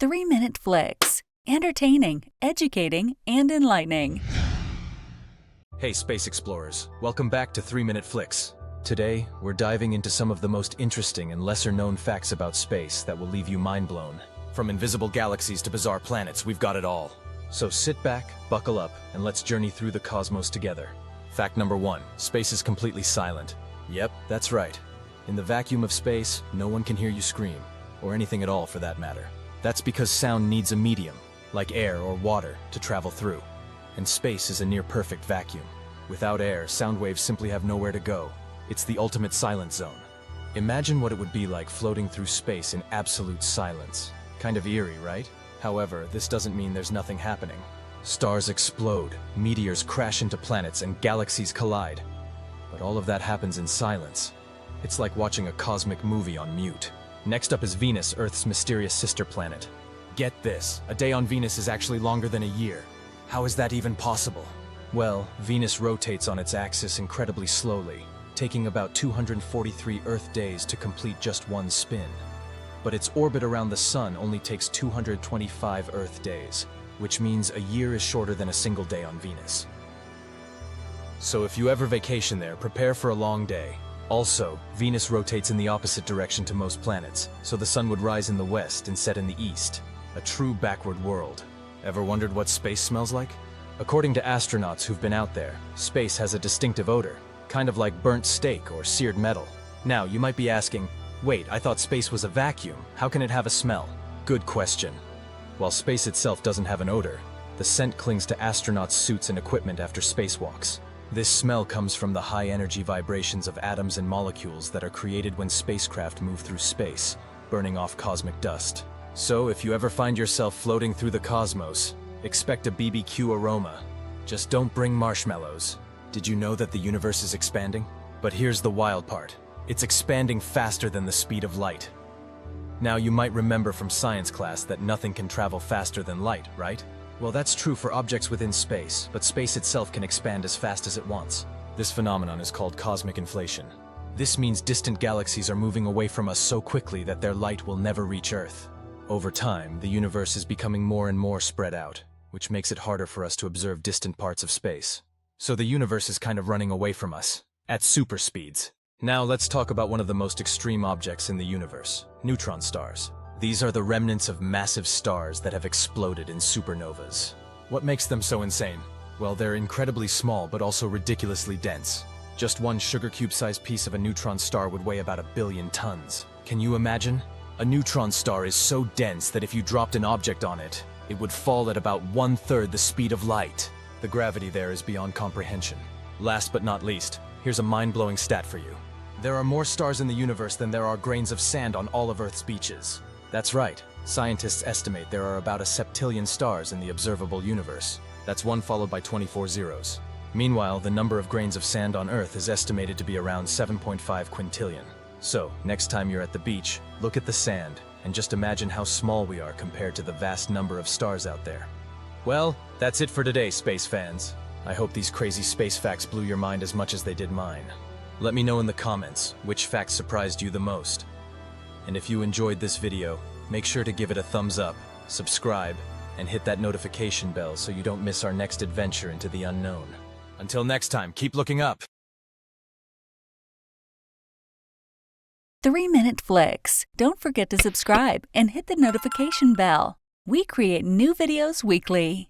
3-minute flicks. Entertaining, educating, and enlightening. Hey Space Explorers, welcome back to 3-Minute Flicks. Today, we're diving into some of the most interesting and lesser-known facts about space that will leave you mind-blown. From invisible galaxies to bizarre planets, we've got it all. So sit back, buckle up, and let's journey through the cosmos together. Fact number 1, space is completely silent. Yep, that's right. In the vacuum of space, no one can hear you scream, or anything at all for that matter. That's because sound needs a medium, like air or water, to travel through. And space is a near-perfect vacuum. Without air, sound waves simply have nowhere to go. It's the ultimate silent zone. Imagine what it would be like floating through space in absolute silence. Kind of eerie, right? However, this doesn't mean there's nothing happening. Stars explode, meteors crash into planets, and galaxies collide. But all of that happens in silence. It's like watching a cosmic movie on mute. Next up is Venus, Earth's mysterious sister planet. Get this, a day on Venus is actually longer than a year. How is that even possible? Well, Venus rotates on its axis incredibly slowly, taking about 243 Earth days to complete just one spin. But its orbit around the Sun only takes 225 Earth days, which means a year is shorter than a single day on Venus. So if you ever vacation there, prepare for a long day. Also, Venus rotates in the opposite direction to most planets, so the Sun would rise in the west and set in the east. A true backward world. Ever wondered what space smells like? According to astronauts who've been out there, space has a distinctive odor, kind of like burnt steak or seared metal. Now, you might be asking, wait, I thought space was a vacuum. How can it have a smell? Good question. While space itself doesn't have an odor, the scent clings to astronauts' suits and equipment after spacewalks. This smell comes from the high-energy vibrations of atoms and molecules that are created when spacecraft move through space, burning off cosmic dust. So, if you ever find yourself floating through the cosmos, expect a BBQ aroma. Just don't bring marshmallows. Did you know that the universe is expanding? But here's the wild part. It's expanding faster than the speed of light. Now, you might remember from science class that nothing can travel faster than light, right? Well, that's true for objects within space, but space itself can expand as fast as it wants. This phenomenon is called cosmic inflation. This means distant galaxies are moving away from us so quickly that their light will never reach Earth. Over time, the universe is becoming more and more spread out, which makes it harder for us to observe distant parts of space. So the universe is kind of running away from us, at super speeds. Now let's talk about one of the most extreme objects in the universe, neutron stars. These are the remnants of massive stars that have exploded in supernovas. What makes them so insane? Well, they're incredibly small but also ridiculously dense. Just one sugar cube-sized piece of a neutron star would weigh about 1 billion tons. Can you imagine? A neutron star is so dense that if you dropped an object on it, it would fall at about 1/3 the speed of light. The gravity there is beyond comprehension. Last but not least, here's a mind-blowing stat for you. There are more stars in the universe than there are grains of sand on all of Earth's beaches. That's right. Scientists estimate there are about 1 septillion stars in the observable universe. That's 1 followed by 24 zeros. Meanwhile, the number of grains of sand on Earth is estimated to be around 7.5 quintillion. So, next time you're at the beach, look at the sand, and just imagine how small we are compared to the vast number of stars out there. Well, that's it for today, space fans. I hope these crazy space facts blew your mind as much as they did mine. Let me know in the comments which fact surprised you the most. And if you enjoyed this video, make sure to give it a thumbs up, subscribe, and hit that notification bell so you don't miss our next adventure into the unknown. Until next time, keep looking up! 3-minute flicks. Don't forget to subscribe and hit the notification bell. We create new videos weekly.